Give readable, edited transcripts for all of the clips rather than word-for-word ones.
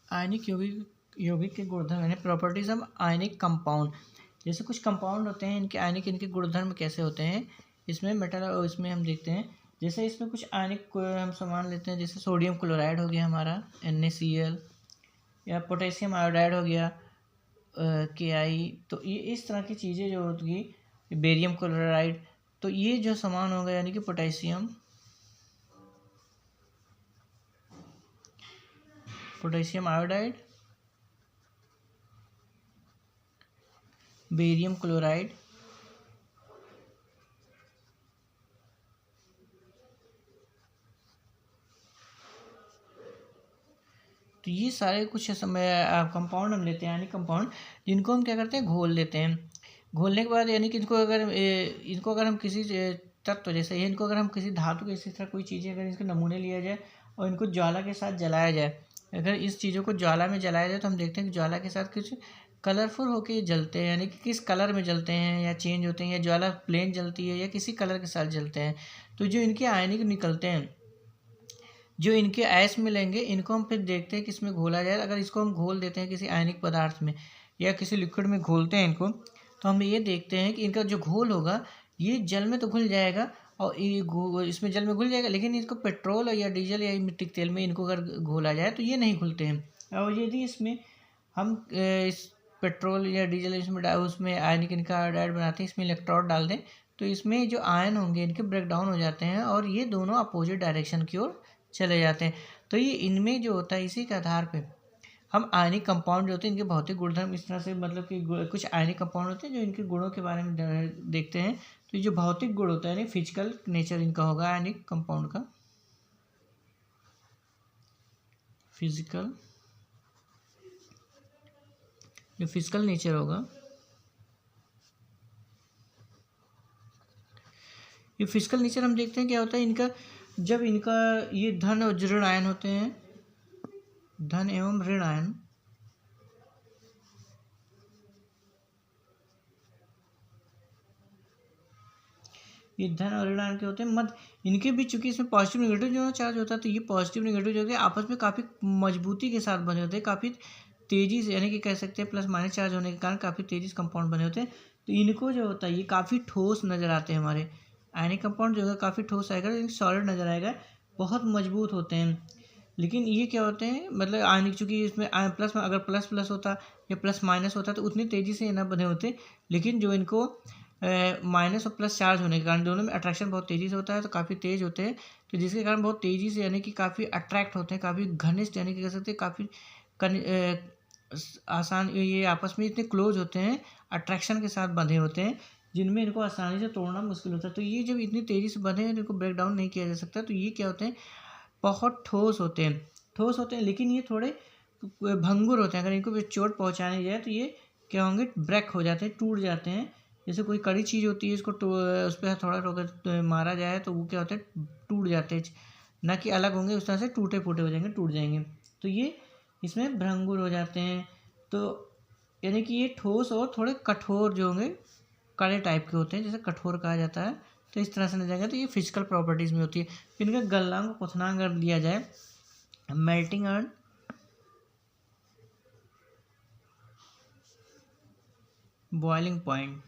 आयनिक यौगिक के गुणधर्म यानी प्रॉपर्टीज ऑफ आयनिक कंपाउंड। जैसे कुछ कंपाउंड होते हैं, इनके आयनिक इनके गुणधर्म कैसे होते हैं इसमें मेटल और इसमें हम देखते हैं। जैसे इसमें कुछ आयनिक हम सामान लेते हैं, जैसे सोडियम क्लोराइड हो गया हमारा NaCl, या पोटेशियम आयोडाइड हो गया Ki। तो ये इस तरह की चीज़ें जो होगी, बेरियम क्लोराइड, तो ये जो सामान होगा यानी कि पोटेशियम आयोडाइड, बेरियम क्लोराइड, तो ये सारे कुछ समय कंपाउंड हम लेते हैं, यानी कंपाउंड जिनको हम क्या करते हैं, घोल लेते हैं। घोलने के बाद यानी कि इनको अगर हम किसी तत्व जैसे इनको अगर हम किसी धातु के इसी तरह कोई चीज़ें अगर इसके नमूने लिया जाए और इनको ज्वाला के साथ जलाया जाए, अगर इस चीज़ों को ज्वाला में जलाया जाए तो हम देखते हैं कि ज्वाला के साथ कुछ कलरफुल होकर ये जलते हैं, यानी कि किस कलर में जलते हैं या चेंज होते हैं, या ज्वाला प्लेन जलती है या किसी कलर के साथ जलते हैं। तो जो इनके आयनिक निकलते हैं, जो इनके ऐश मिलेंगे, इनको हम फिर देखते हैं कि इसमें घोला जाए। अगर इसको हम घोल देते हैं किसी आयनिक पदार्थ में या किसी लिक्विड में घोलते हैं इनको, तो हम ये देखते हैं कि इनका जो घोल होगा ये जल में तो घुल जाएगा और इसमें जल में घुल जाएगा, लेकिन इसको पेट्रोल या डीजल या मिट्टी के तेल में इनको अगर घोला जाए तो ये नहीं घुलते हैं। और यदि इसमें हम इस पेट्रोल या डीजल उसमें आयनिक इनका आयोडाइड बनाते हैं, इसमें इलेक्ट्रोड डाल दें, तो इसमें जो आयन होंगे इनके ब्रेक डाउन हो जाते हैं और ये दोनों अपोजिट डायरेक्शन की ओर चले जाते हैं। तो ये इनमें जो होता है, इसी के आधार पे हम आयनिक कंपाउंड जो होते हैं इनके भौतिक गुणधर्म इस तरह से, मतलब कि कुछ आयनिक कंपाउंड होते हैं जो इनके गुणों के बारे में देखते हैं। तो ये जो भौतिक गुण होता है यानी फिजिकल नेचर इनका होगा आयनिक कंपाउंड का, फिजिकल जो फिजिकल नेचर होगा, ये फिजिकल नेचर हम देखते हैं क्या होता है इनका। जब इनका ये धन और ऋण आयन होते हैं, धन एवं ऋण आयन, ये धन और ऋण आयन के होते हैं मध्य इनके बीच, चूंकि इसमें पॉजिटिव नेगेटिव जो चार्ज होता है, तो ये पॉजिटिव नेगेटिव जो है आपस में काफ़ी मजबूती के साथ बने होते हैं, काफ़ी तेजी से, यानी कि कह सकते हैं प्लस माइनस चार्ज होने के कारण काफ़ी तेजी से कंपाउंड बने होते हैं। तो इनको जो होता है ये काफ़ी ठोस नज़र आते हैं, हमारे आयनिक कंपाउंड जो है काफ़ी ठोस आएगा, सॉलिड नज़र आएगा, बहुत मजबूत होते हैं। लेकिन ये क्या होते हैं, मतलब आयनिक, चूंकि इसमें प्लस, अगर प्लस प्लस होता या प्लस माइनस होता तो उतनी तेज़ी से ना बने होते, लेकिन जो इनको माइनस और प्लस चार्ज होने के कारण दोनों में अट्रैक्शन बहुत तेज़ी से होता है, तो काफ़ी तेज़ होते हैं, तो जिसके कारण बहुत तेज़ी से यानी कि काफ़ी अट्रैक्ट होते हैं, काफ़ी घनिष्ठ, यानी कि कह सकते हैं काफ़ी आसान, ये आपस में इतने क्लोज होते हैं, अट्रैक्शन के साथ बंधे होते हैं, जिनमें इनको आसानी से तोड़ना मुश्किल होता है। तो ये जब इतनी तेज़ी से बंधे हैं, इनको ब्रेक डाउन नहीं किया जा सकता, तो ये क्या होते हैं, बहुत ठोस होते हैं, लेकिन ये थोड़े भंगुर होते हैं। अगर इनको चोट पहुंचाने जाए तो ये क्या होंगे, ब्रेक हो जाते हैं, टूट जाते हैं। जैसे कोई कड़ी चीज़ होती है, इसको उस पर थोड़ा ठोकर मारा जाए तो वो क्या होता है, टूट जाते हैं, ना कि अलग होंगे, उस तरह से टूटे फूटे हो जाएंगे, टूट जाएंगे। तो ये इसमें भंगुर हो जाते हैं। तो यानी कि ये ठोस और थोड़े कठोर जो होंगे, कड़े टाइप के होते हैं, जैसे कठोर कहा जाता है, तो इस तरह से नहीं जाएगा। तो ये फिजिकल प्रॉपर्टीज़ में होती है। इनका गलनांक क्वथनांक अगर दिया जाए, melting and boiling point,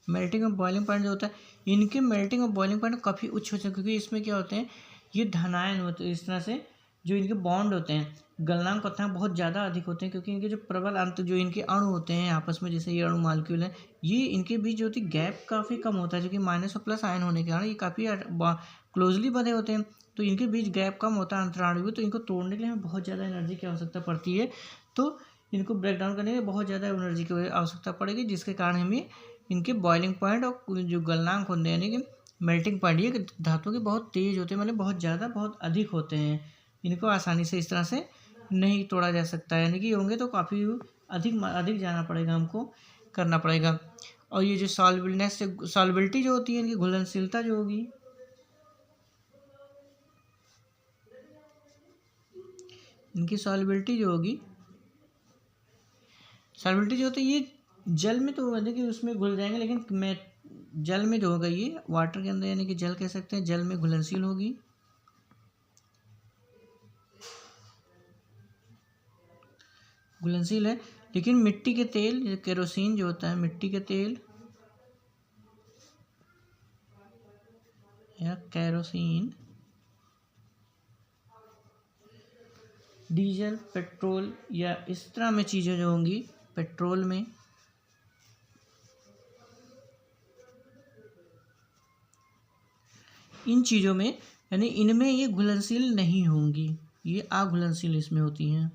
melting और बॉइलिंग पॉइंट जो होता है, इनके मेल्टिंग और बॉइलिंग पॉइंट काफ़ी उच्च होते हैं, क्योंकि इसमें क्या होते हैं, ये धनायन होते हैं, इस तरह से जो इनके बॉन्ड होते हैं, गलनांक क्वथनांक बहुत ज़्यादा अधिक होते हैं, क्योंकि इनके जो प्रबल अंत जो इनके अणु होते हैं आपस में, जैसे ये अणु मालिक्यूल है, ये इनके बीच जो होती है गैप काफ़ी कम होता है, क्योंकि माइनस और प्लस आयन होने के कारण ये काफ़ी क्लोजली बंधे होते हैं, तो इनके बीच गैप कम होता है अंतराणु, तो इनको तोड़ने के लिए हमें बहुत ज़्यादा एनर्जी की आवश्यकता पड़ती है। तो इनको ब्रेक डाउन करने के लिए बहुत ज़्यादा एनर्जी की आवश्यकता पड़ेगी, जिसके कारण हमें इनके बॉइलिंग पॉइंट और जो गलनांक होते हैं, यानी कि मेल्टिंग पॉइंट, ये धातु के बहुत तेज़ होते हैं, मतलब बहुत ज़्यादा, बहुत अधिक होते हैं। इनको आसानी से इस तरह से नहीं तोड़ा जा सकता है, यानी कि होंगे तो काफ़ी अधिक अधिक जाना पड़ेगा, हमको करना पड़ेगा। और ये जो सॉल्युबलनेस, सॉल्युबिलिटी जो होती है, इनकी घुलनशीलता जो होगी, इनकी सॉल्युबिलिटी जो होगी, सॉल्युबिलिटी जो होती है, ये जल में तो मतलब कि उसमें घुल जाएंगे, लेकिन जल में जो होगा ये वाटर के अंदर यानी कि जल कह सकते हैं, जल में घुलनशील होगी, घुलनशील है। लेकिन मिट्टी के तेल, केरोसिन जो होता है, मिट्टी के तेल या केरोसिन, डीजल, पेट्रोल या इस तरह में चीज़ें जो होंगी, पेट्रोल में इन चीज़ों में यानी इनमें ये घुलनशील नहीं होंगी, ये अघुलनशील इसमें होती हैं।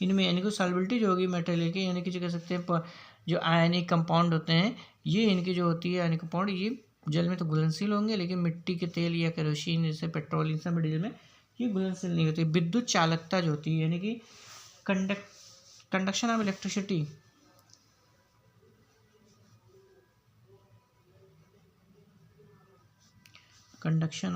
इनमें यानी कि सॉल्युबिलिटी जो होगी मेटेरियल की, यानी कि जो कह सकते हैं जो आयनिक कंपाउंड होते हैं, ये इनकी जो होती है आयनिक कंपाउंड, ये जल में तो घुलनशील होंगे, लेकिन मिट्टी के तेल या केरोसिन जैसे पेट्रोल इन सब डीजल में ये घुलनशील नहीं होती। विद्युत चालकता जो होती है यानी कि conduction of electricity, conduction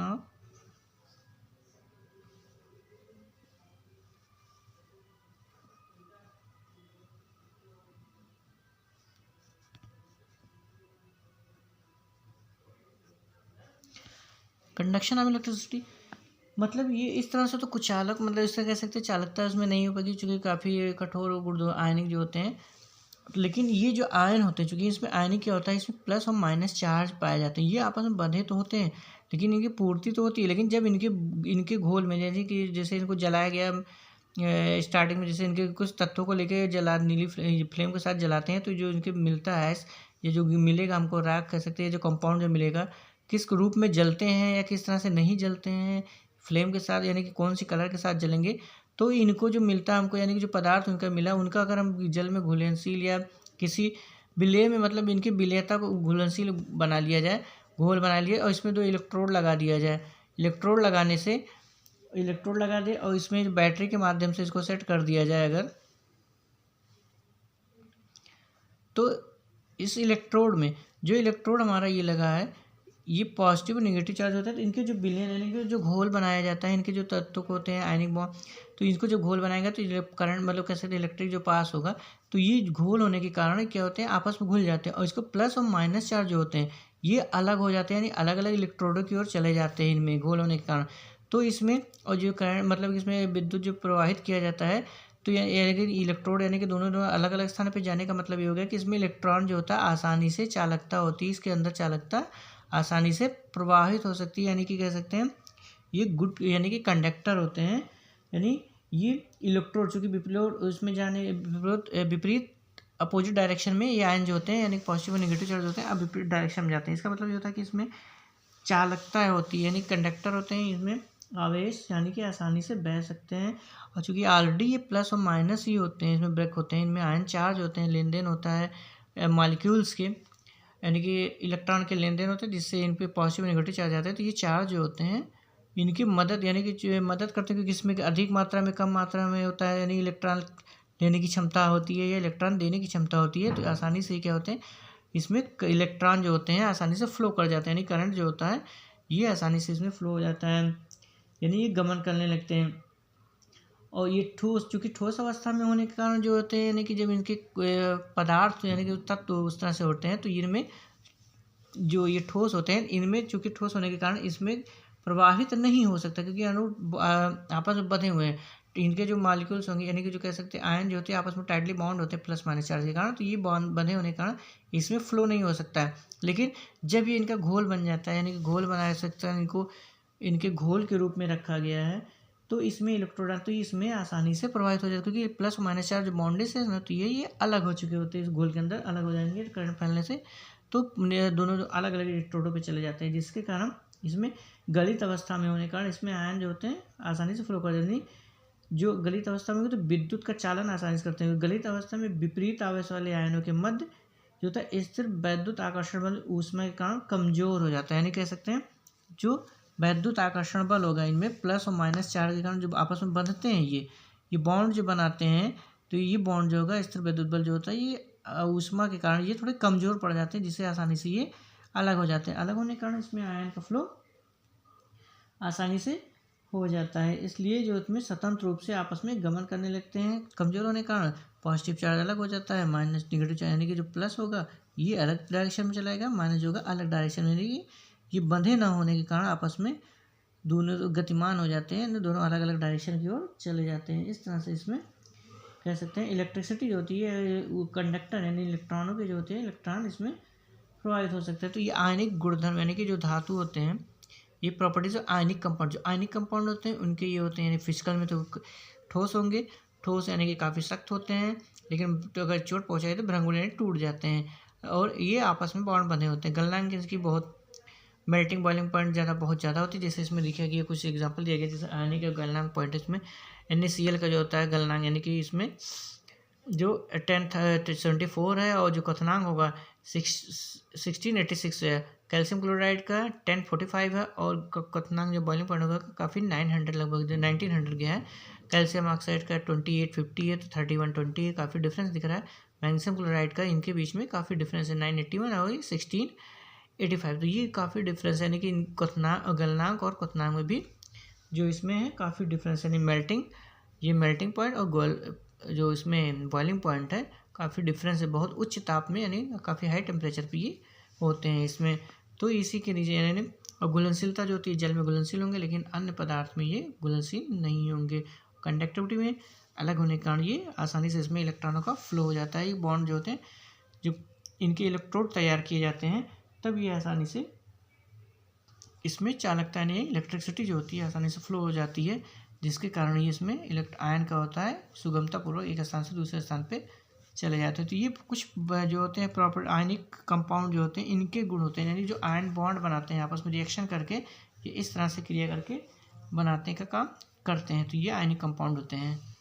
of electricity, मतलब ये इस तरह से तो कुचालक, मतलब इस तरह कह सकते हैं चालकता उसमें नहीं हो पाएगी, चूँकि काफ़ी कठोर और गुरुत्व आयनिक जो होते हैं। लेकिन ये जो आयन होते हैं, चूँकि इसमें आयनिक क्या होता है, इसमें प्लस और माइनस चार्ज पाए जाते हैं। ये आपस में बंधे तो होते हैं, लेकिन इनकी पूर्ति तो होती है। लेकिन जब इनके घोल में जैसे इनको जलाया गया स्टार्टिंग में, जैसे इनके कुछ तत्वों को लेके नीली फ्लेम के साथ जलाते हैं, तो जो इनके मिलता है, ये जो मिलेगा हमको राख कह सकते हैं, जो कंपाउंड जो मिलेगा, किस रूप में जलते हैं या किस तरह से नहीं जलते हैं फ्लेम के साथ, यानी कि कौन सी कलर के साथ जलेंगे, तो इनको जो मिलता है हमको, यानी कि जो पदार्थ उनका मिला, उनका अगर हम जल में घुलनशील या किसी विलेय में, मतलब इनकी विलेयता को घुलनशील बना लिया जाए, घोल बना लिया, और इसमें 2 इलेक्ट्रोड लगा दिया जाए। इलेक्ट्रोड लगाने से इलेक्ट्रोड लगा दे और इसमें बैटरी के माध्यम से इसको सेट कर दिया जाए अगर, तो इस इलेक्ट्रोड में जो इलेक्ट्रोड हमारा ये लगा है, ये पॉजिटिव और नेगेटिव चार्ज होता है। तो इनके जो विलयन यानी कि जो घोल बनाया जाता है, इनके जो तत्व होते हैं आयनिक बॉन्ड, तो इनको जो घोल बनाएगा तो करंट, मतलब कह सकते हैं इलेक्ट्रिक जो पास होगा, तो ये घोल होने के कारण क्या होते हैं, आपस में घुल जाते हैं, और इसको प्लस और माइनस चार्ज जो होते हैं ये अलग हो जाते हैं, यानी अलग अलग इलेक्ट्रोडों की ओर चले जाते हैं इनमें घोल होने के कारण। तो इसमें और जो करंट, मतलब इसमें विद्युत जो प्रवाहित किया जाता है, तो यानी कि इलेक्ट्रोड यानी कि दोनों अलग अलग स्थान पर जाने का मतलब ये हो गया कि इसमें इलेक्ट्रॉन जो होता है आसानी से चालकता होती है, इसके अंदर चालकता आसानी से प्रवाहित हो सकती है, यानी कि कह सकते हैं ये गुड यानी कि कंडक्टर होते हैं। यानी ये इलेक्ट्रोड चूँकि विपरीत अपोजिट डायरेक्शन में ये आयन जो होते हैं, यानी पॉजिटिव और नेगेटिव चार्ज होते हैं, अब विपरीत डायरेक्शन में जाते हैं। इसका मतलब ये होता है कि इसमें चालकता होती है, यानी कंडक्टर होते हैं, इसमें आवेश यानी कि आसानी से बह सकते हैं। और चूँकि ऑलरेडी ये प्लस और माइनस ही होते हैं, इसमें ब्रेक होते हैं, इनमें आयन चार्ज होते हैं, लेन देन होता है मॉलिक्यूल्स के, यानी कि इलेक्ट्रॉन के लेन देन होते हैं, जिससे इन पे पॉजिटिव और नेगेटिव चार्ज आता है। तो ये चार्ज जो होते हैं इनकी मदद यानी कि मदद करते हैं, क्योंकि इसमें अधिक मात्रा में कम मात्रा में होता है, यानी इलेक्ट्रॉन लेने की क्षमता होती है या इलेक्ट्रॉन देने की क्षमता होती है, तो आसानी से क्या होते हैं, इसमें इलेक्ट्रॉन जो होते हैं आसानी से फ्लो कर जाते हैं, यानी करंट जो होता है ये आसानी से इसमें फ्लो हो जाता है, यानी ये गमन करने लगते हैं। और ये चूँकि ठोस अवस्था में होने के कारण जो होते हैं, यानी कि जब इनके पदार्थ यानी कि तत्व उस तरह से होते हैं, तो इनमें जो ये ठोस होते हैं, इनमें चूँकि ठोस होने के कारण इसमें प्रवाहित नहीं हो सकता, क्योंकि अणु आपस में बंधे हुए हैं। तो इनके जो मॉलिक्यूल्स होंगे, यानी कि जो कह सकते हैं आयन जो होते हैं आपस में टाइटली बॉन्ड होते हैं प्लस माइनस चार्ज के कारण, तो ये बॉन्ड बंधे होने के कारण इसमें फ्लो नहीं हो सकता है। लेकिन जब ये इनका घोल बन जाता है, यानी कि घोल बनाया सकता है, इनको इनके घोल के रूप में रखा गया है, तो इसमें इलेक्ट्रोड तो इसमें आसानी से प्रवाहित हो जाता है, क्योंकि प्लस और माइनस चार्ज बॉन्डेज है ना, तो ये अलग हो चुके होते हैं, इस घोल के अंदर अलग हो जाएंगे करंट फैलने से, तो दोनों अलग अलग इलेक्ट्रोडों पे चले जाते हैं, जिसके कारण इसमें गलित अवस्था में होने के कारण इसमें आयन जो होते हैं आसानी से फ्लो कर जाते हैं। जो गलित अवस्था में तो विद्युत का चालन आसानी से करते हैं। गलित अवस्था में विपरीत आवेश वाले आयनों के मध्य जो होता है स्थिर वैद्युत आकर्षण बल ऊष्मा के कारण कमजोर हो जाता है, यानी कह सकते हैं जो वैद्युत आकर्षण बल होगा इनमें प्लस और माइनस चार्ज के कारण जो आपस में बंधते हैं, ये बॉन्ड जो बनाते हैं, तो ये बॉन्ड जो होगा स्थिर वैद्युत बल जो होता है ये ऊष्मा के कारण ये थोड़े कमज़ोर पड़ जाते हैं, जिससे आसानी से ये अलग हो जाते हैं। अलग होने के कारण इसमें आयन का फ्लो आसानी से हो जाता है, इसलिए जो इसमें स्वतंत्र रूप से आपस में गमन करने लगते हैं। कमज़ोर होने के कारण पॉजिटिव चार्ज अलग हो जाता है, माइनस नेगेटिव चार्ज यानी कि जो प्लस होगा ये अलग डायरेक्शन में चलाएगा, माइनस जो होगा अलग डायरेक्शन में, यानी कि ये बंधे ना होने के कारण आपस में दोनों गतिमान हो जाते हैं, दोनों अलग अलग डायरेक्शन की ओर चले जाते हैं। इस तरह से इसमें कह सकते हैं इलेक्ट्रिसिटी जो होती है वो कंडक्टर यानी इलेक्ट्रॉनों के जो होते हैं इलेक्ट्रॉन इसमें प्रभावित हो सकते हैं। तो ये आयनिक गुणधर्म यानी कि जो धातु होते हैं ये प्रॉपर्टीज आयनिक कंपाउंड, जो आयनिक कंपाउंड होते हैं उनके ये होते हैं, यानी फिजिकल में तो ठोस होंगे, ठोस यानी कि काफ़ी सख्त होते हैं, लेकिन तो अगर चोट पहुँचाए तो भंगुर यानी टूट जाते हैं, और ये आपस में बॉन्ड बंधे होते हैं। गलनांक इसकी बहुत मेल्टिंग बॉइलिंग पॉइंट बहुत ज़्यादा होती है, जैसे इसमें दिखा गया कुछ एग्जांपल दिया गया, जैसे आयनिक और गलनांक पॉइंट इसमें NaCl का जो होता है गलनांक यानी कि इसमें जो 1074 है, और जो क्वथनांक होगा 1686 है। कैल्शियम क्लोराइड का 1045 है, और क्वथनांक जो बॉइलिंग पॉइंट होगा काफ़ी 900 लगभग 1900 गया है। कैल्शियम ऑक्साइड का 2850 है, तो 3120 है, काफ़ी डिफरेंस दिख रहा है। मैग्नीशियम क्लोराइड का इनके बीच में काफ़ी डिफरेंस है, 981 और 1685, तो ये काफ़ी डिफरेंस है, यानी कि गलनांक और क्वथनांक में भी जो इसमें है काफ़ी डिफरेंस है, यानी मेल्टिंग पॉइंट और जो इसमें बॉइलिंग पॉइंट है काफ़ी डिफरेंस है, बहुत उच्च ताप में यानी काफ़ी हाई टेम्परेचर पे ये होते हैं इसमें। तो इसी के नीचे यानी और घुलनशीलता जो होती है, जल में घुलनशील होंगे लेकिन अन्य पदार्थ में ये घुलनशील नहीं होंगे। कंडक्टिविटी में अलग होने के कारण ये आसानी से इसमें इलेक्ट्रॉनों का फ्लो हो जाता है। ये बॉन्ड जो होते हैं जो इनके इलेक्ट्रोड तैयार किए जाते हैं तब ये आसानी से इसमें चालकता यानी इलेक्ट्रिसिटी जो होती है आसानी से फ्लो हो जाती है, जिसके कारण ये इसमें आयन का होता है सुगमतापूर्वक एक स्थान से दूसरे स्थान पे चले जाते हैं। तो ये कुछ जो होते हैं प्रॉपर आयनिक कंपाउंड जो होते हैं इनके गुण होते हैं, यानी जो आयन बॉन्ड बनाते हैं आपस में रिएक्शन करके ये इस तरह से क्रिया करके बनाने का काम करते हैं, तो ये आयनिक कंपाउंड होते हैं।